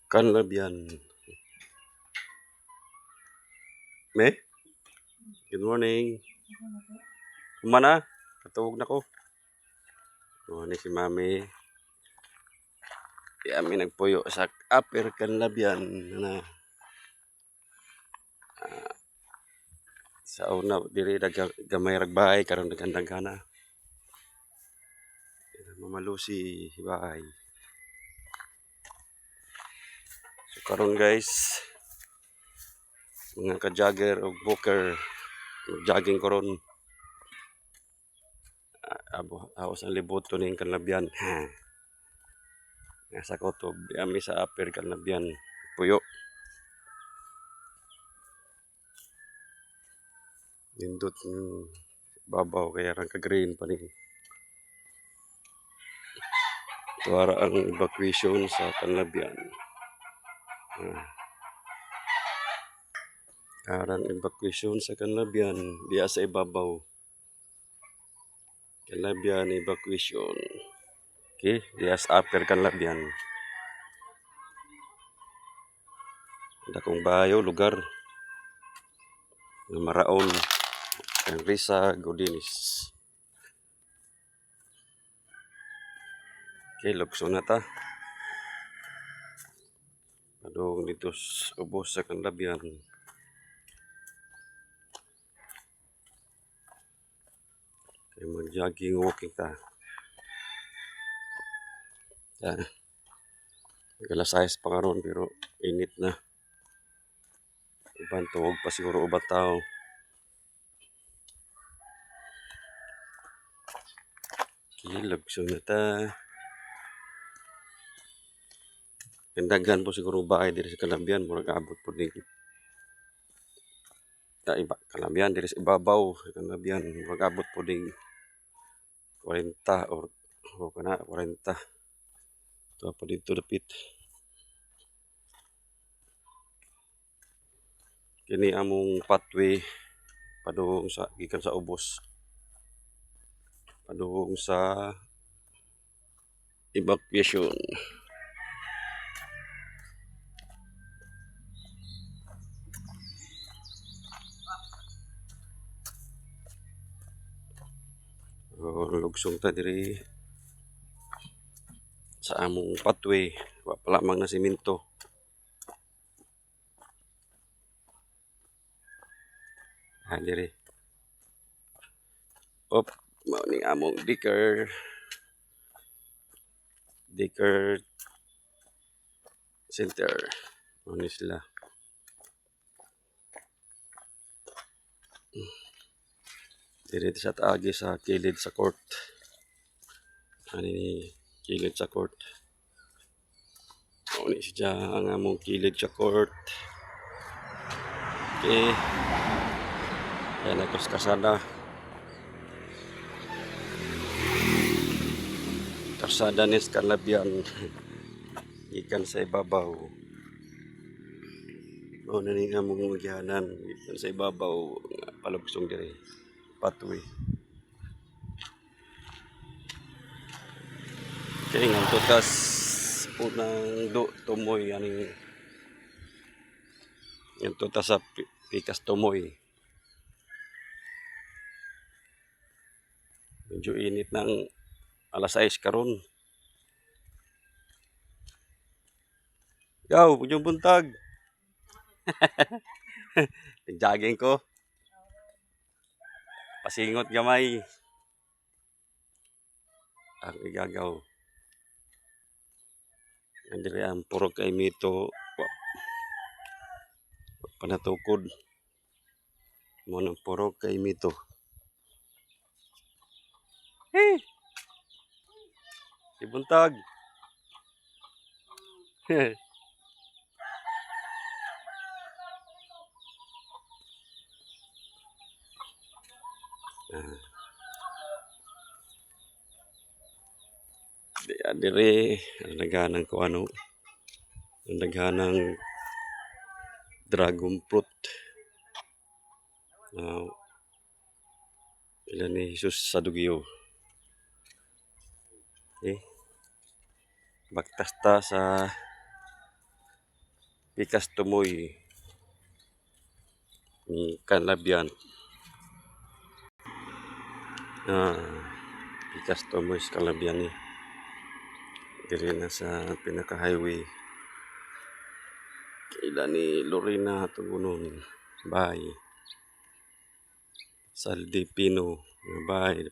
Kanlabian. Me? Good morning. Kumana? Katuwag na ko. Ni si Mami. Kami nagpuyo sa upper Kanlabian na sa una diri gamay ragbahay karon nagandagana. Mamalusi bahay. So karon guys, mga ka-jogger o booker jogging karon. Awas ang liboto ning Kanlabian. Nasa kotob, ami sa upper Kanlabian. Puyo. Nindot babaw kaya rang ka-green pa ni. Tuwara ang evacuation sa Kanlabian. Arang evacuation sa Kanlabian, diya sa ibabaw. Kanlabian evacuation. Okay, diya sa upper Kanlabian. Dakong bayo, lugar. Maraon, ang Risa, Godinis. Okay, lukso na ta. Adong dito ubos sa Kanlabian. Kaya mag-jogging, walking ta. Alas 6 pa karon pero init na. Ibang tuwag pa siguro ubat tao. Kilagso na ta. Kandagan po siguro bahay diri sa Kanlabian. Murag abot po din. Kanlabian diri sa ibabaw. Kanlabian. Murag abot po din 40 or kana 40. Ito pa dito dapit. Kini among pathway padung sa gikan sa ubos. Padung sa evacuation. Lugsong ta diri sa among pathway. Wa pa lamang na simento. Diri. Op, mao ning among Dicker Center. Ano sila? Dito sa taagi sa kilid sa court. Ano ni kilid sa court. Ano ni siya ang among kilid sa court. Okay. Yan ako sa kasada. Kasada ni Kanlabian. Ikan sa ibabaw. O na ning among magihanan. Ikan sa ibabaw. Palugsong diri. Pathway. Kaya nga tutas unang tumoy aning yung tutas sa pikas tumoy. Medyo init ng alas 6 karon. Yaw, punyong buntag. Jogging ko. Pasingot gamay. Ang igagaw. Andiri ang puro kay mito. Panatukod. Mo ng puro kay mito. Hey! Ibuntag. Diri naghanang ko ano. Naghanang dragon fruit. Ilan ni Jesus sa Dugyo. Okay. Bagtas ta sa Pikas Tumoy ni Canlabian. Pikas Tumoy sa Canlabian ni. Diri na sa pinaka-highway. Kaila ni Lorena Tugunon. Bahay. Saldi Pino. Bahay.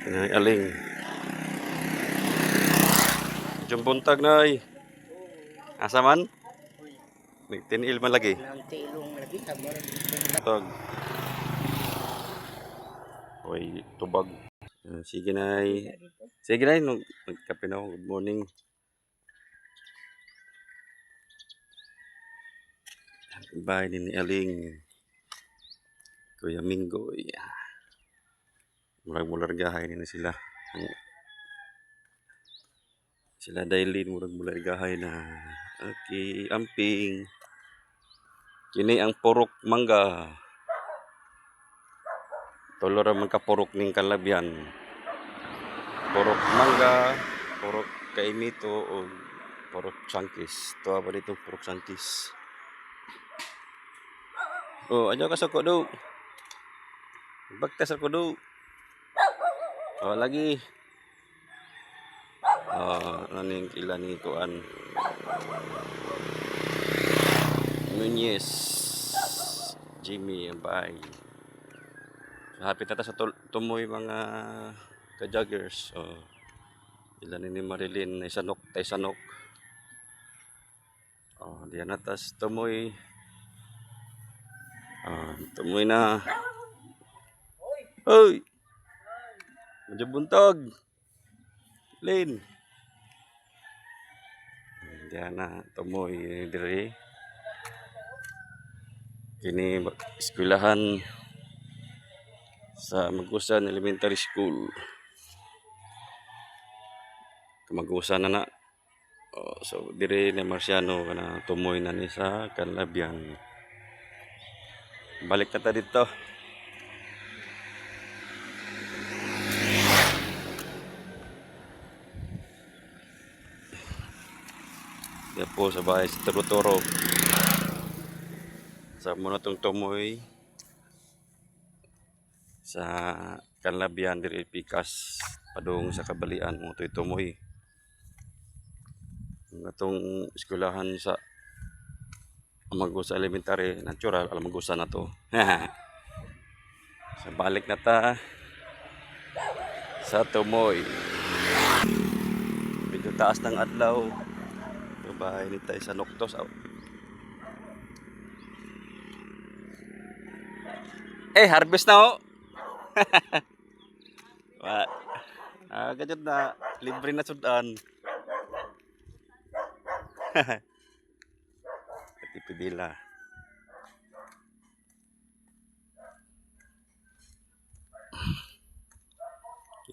Nay Aling. Diyan buntag na ay. Asa man? Nagtinil man lagi. Tag. Oy, tubag. Sige na ay. Sige na ay. Nagkape na ako. Good morning. Bahay ni Aling. Kuya Minggoy. Murag-mulargahay na sila. Sila daily murag-mulargahay na. Okay, amping. Kini ang purok mangga. Tulo ra man ka purok ning Canlabian. Purok mangga, purok kaimito o purok sangkis. Tuwa pa dito purok sangkis. Oh, aja ka sa kodo. Bagtas sa kodo. Oh, lagi. Naning ilan ni kuan. Nunez. Jimmy ang bahay. Hapit na ta sa Tumoy mga ka-joggers. Ilan ni Marilyn na isanok, taysanok. Diyan na tas Tumoy. Tumoy na. Hoy! Medyo buntag. Lin. Diyan na Tumoy diri. Kini eskwelahan sa Magusan Elementary School. Magusan na. So dire ni Marciano kana Tumoy na ni sa Canlabian. Balik na ta dito. Diyan po sa bahay sa Turuturo. Sa muna tong Tumoy sa Canlabian diri Pikas padung sa Kabalian mo toy Tumoy. Atong eskwelahan sa Magusa Elementary natural Magusa na to. So balik na ta sa Tumoy. Medyo taas ng adlaw. Bahay ni tayo sa Noctos. Harvest na ho. Ganyan na. Libre na sudan. Katipidila.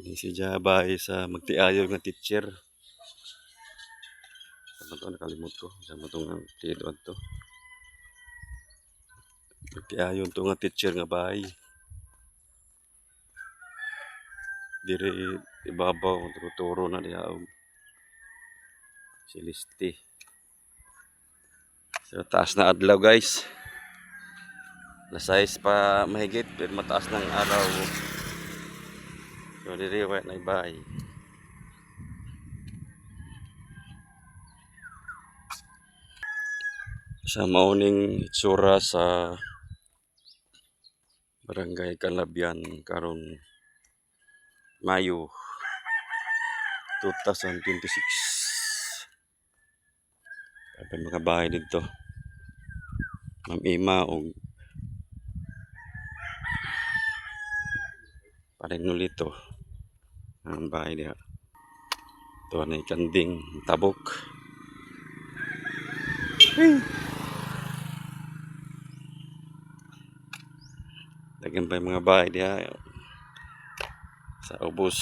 Ini si Jabay sa magtiayo ng teacher. Sama to nakalimot ko. Sama to nga tiyoan to. Magtiayo to nga teacher nga bahay. Dire ibabaw turo na diha si Listi. So taas na adlaw guys. Alas 6 pa mahigit pero mataas ng araw. So dire wa na bahay. Sa mauning itsura sa Barangay Canlabian karon Mayo 2026. Kapag mga bahay dito. Ma'am Ima o Parinulito. Ang bahay niya. Ito na ikanding tabok. Dagan pa yung mga bahay niya. Sa ubos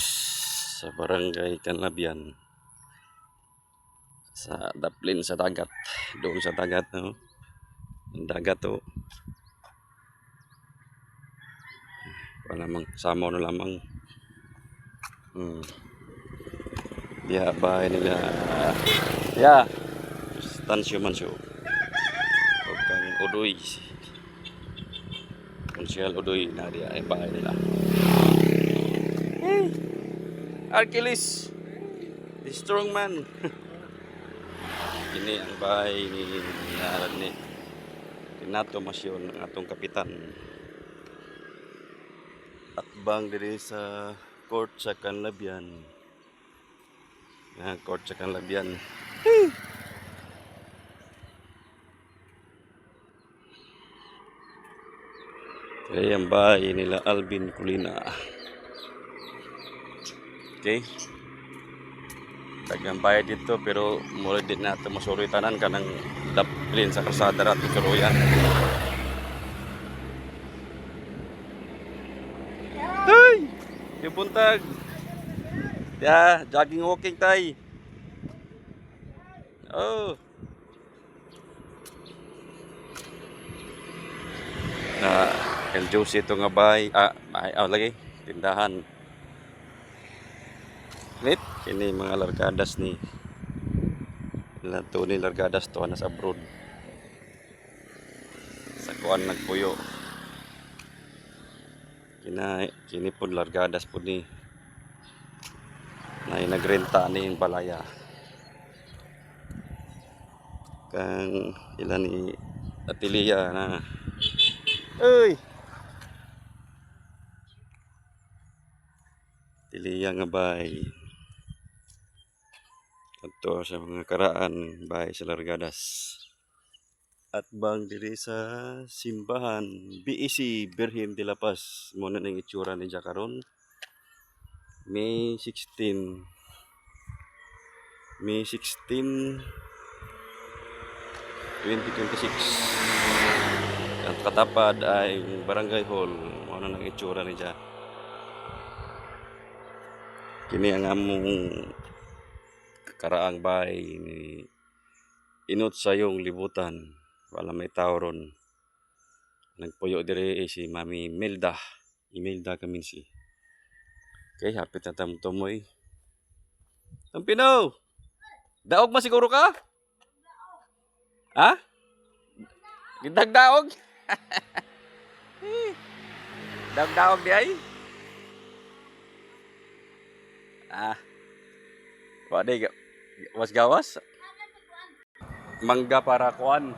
sa Barangay Canlabian. Sa daplin sa dagat. Doon sa dagat. No? Ang dagat to. Lamang, samaw na lamang. Ya bahay nila. Ya, tansyo man siya. Huwag kang udoy. Konsyal udoy na diya ay bahay nila. Hey, Arkilis, the strong man. Kini ang bahay ni Naran ni Renato Masyon, ang atong kapitan. At bang diri sa court sa Canlabian. Court sa Canlabian. Kaya ang bahay nila Alvin Culina. Okay. Tagang bayad dito pero mula din nato masuri tanan kanang daplin sa kalsada rato suruyan. Tay! Yung buntag. Ya, jogging walking tay. Oh. Na El Jose ito nga bahay. Bahay lagi tindahan. Wait, kini mga largadas ni ni largadas to na sa abroad. Sa kuan nagpuyo. Kini pud largadas pud ni na nagrenta ni yung balaya. Kang ilan ni Atilia na. Uy. Atilia nga bahay. Ito sa mga karaan bahay sa largadas. At bang diri sa simbahan BEC Birhen de la Paz mo na ning itsura ni karon. May 16 2026. At katapad ay barangay hall mo na nang itsura ni siya. Kini ang among karaang bahay ni inot sa yung libutan. Wala may tao ron. Nagpuyo dire si Mami Imelda Kaminsi. Okay, hapit na tumoy. Tampino! Daog man siguro ka? Ha? Gindag daog? Daog di ay? Wadi was gawas? Mangga para kuan.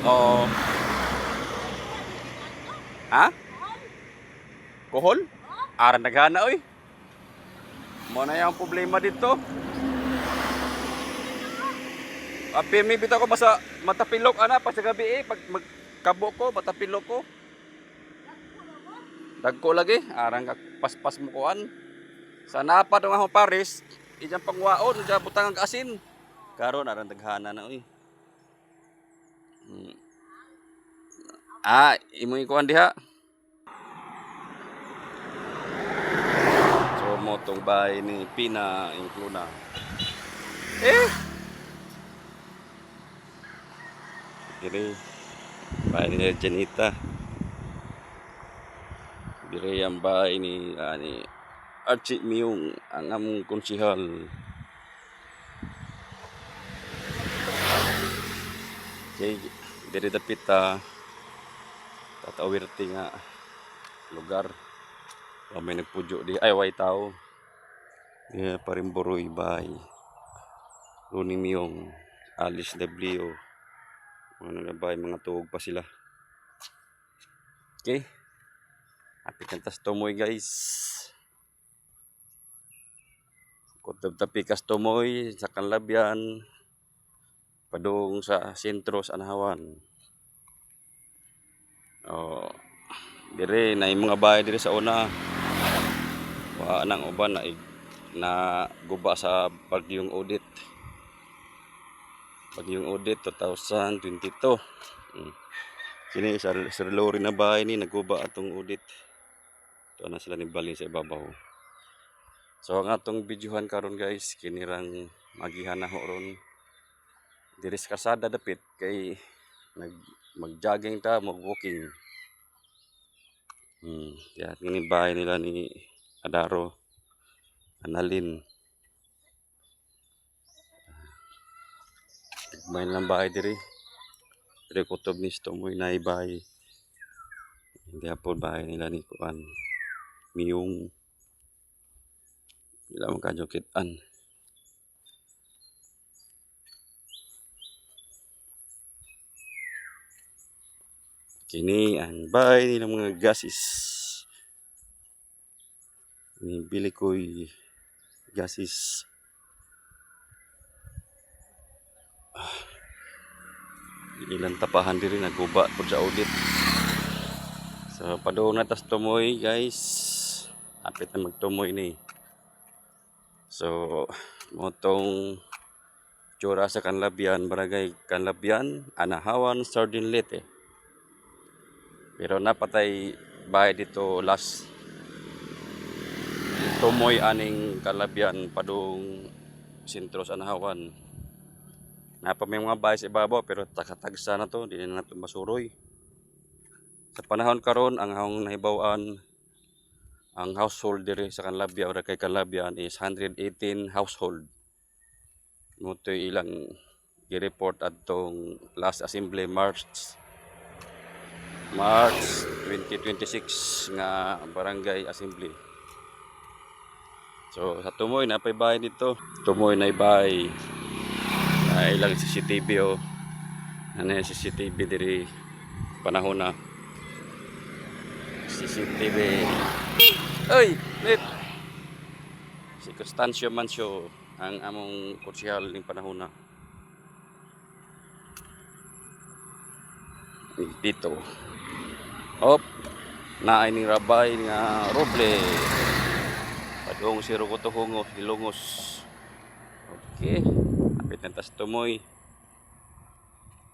Oo. Ha? Kohol? Aran naghana oy. Mo na yung problema dito. Pirmi bitaw ko matapilok ana pag sa gabi pag magkabo ko matapilok ko. Dagko lagi arang paspas mo kuan. Sa napad ng akong Paris, ijang pangwaon, ijang butang ang asin. Karon aran daghana na oy. Imo kuan diha. So mo tong bahay ni Pina Incluna. Diri bahay ni Janita. Diri ang bahay ni Archie Miung, ang among konsihal. Okay, diri dapit tatawirti nga lugar. May nagpudyo di ay way tao. Parimboroy bahay. Runi Miung, Alice W. Mga bahay, mga tuog pa sila. Okay. Happy kantas tumoy guys. Kutob tapi kas tumoy sa Canlabian. Padung sa sentro sa Anahawan. Dire na mga bahay dire sa una. Wa nang uban na guba sa Bagyong Odette. Bagyong Odette 2022. Kini sa lori na bahay ni naguba atong Odette. Ito na sila ni balin sa ibabaw. So ang atong videohan karon guys, kinirang magihan na ho ron. Diri sa kasada dapit kay mag-jogging ta, mag-walking. Yan, kini bahay nila ni Adaro. Analin. May lang bahay diri. Pero kutob ni Stomoy na bahay. Hindi po bahay nila ni Kuan. Miyong. Wala mo kajokitan. Kini ang bahay nilang mga gasis. Bili ko'y gasis. Ilang tapahan diri naguba po sa audit. So padung na tas tumoy guys. Apit na magtumoy ni. So motong tsura sa Canlabian, barangay Canlabian, Anahawan, Sardin Leyte. Pero napatay bahay dito last tumoy aning Canlabian padung sentro sa Anahawan. Napa may mga bahay sa ibabaw pero takatagsa na to, di na nato masuroy. Sa panahon karon ang akong nahibaw-an ang household diri sa Canlabian o kay Canlabian is 118 household. Muto ilang gi-report adtong last assembly March 2026 nga barangay assembly. So sa tumoy na pay bahay dito. Tumoy na bahay. Ilang CCTV o. Ano yung CCTV diri panahon na. CCTV. Oy! Lit! Si Constancio Mancio ang among konsyal ning panahon na. Dito. Op! Naay ning rabay nga roble. Padung si Rukoto Hungos, Hilongos. Okay. Apit na tas tumoy.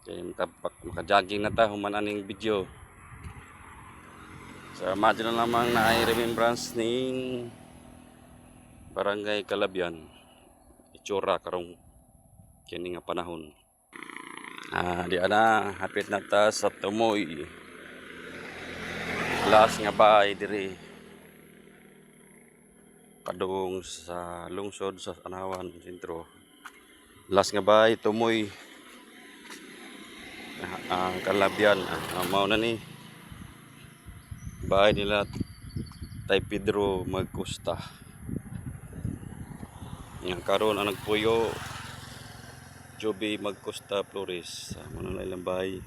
Kaya maka-jogging na ta, human aning video. So, imagine na lamang na ay remembrance ning barangay Canlabian. Itsura karong kini nga panahon. Di ana, hapit na ta sa tumoy. Last nga bahay diri. Padung sa lungsod sa Anahawan sentro. Last nga bahay tumoy. Ang Canlabian, mao na ni bahay nila Tay Pedro Magcosta. Nga karon ang nagpuyo Joby Magcosta Flores. Mano na ilang bahay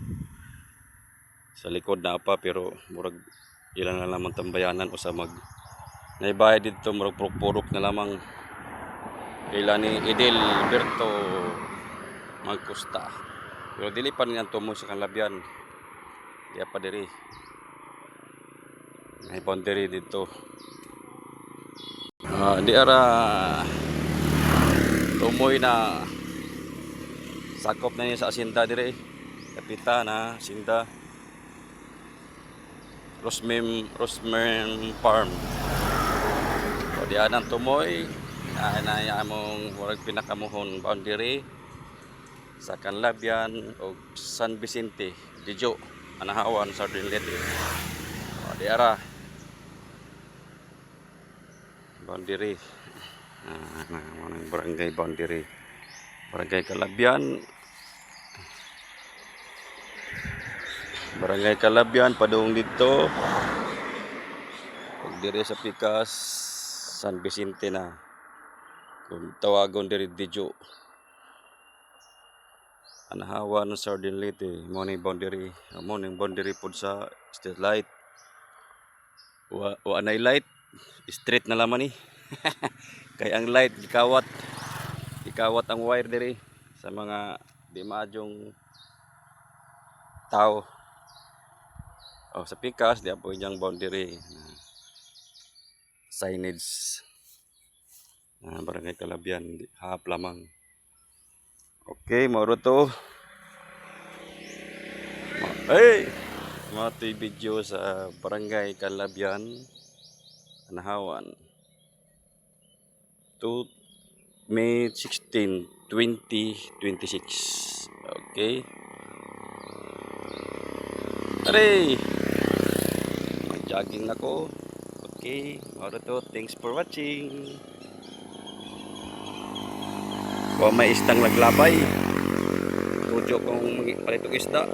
sa likod na pa pero murag ilang na lamang tambayanan o sa mag naibahay dito murag purok na lamang ila ni Edel Berto Magcosta. Pero dili pa niyan tumoy sa Canlabian. Di pa diri. May boundary dito. Di ara tumoy na sakop na niya sa asinda diri. Kapita na asinda. Rosmem Farm. O di anang tumoy na among murag pinakamuhon boundary sa Canlabian o San Vicente, Dijo, Anahawan, Sardin Leyte. O di ara boundary. Barangay boundary. Barangay Canlabian. Barangay Canlabian padung dito. Pag diri sa Pikas San Vicente na. Kung tawagon diri Dijo. Anahawan Sardin Leyte, morning boundary, morning boundary pod sa street light. Wa anay light, street na laman ni. Kay ang light ikawat ang wire diri sa mga di maadyong tao. Sa Pikas di apo iyang boundary. Signage. Barangay Canlabian, hap lamang. Okay, mauro to. Hey! Mga ito'y video sa Barangay Canlabian, Anahawan. May 16, 2026. Okay. Aray! Mag-jogging na ko. Okay, mauro to. Thanks for watching. Kung may istang naglabay, tudyo kung palitong isda.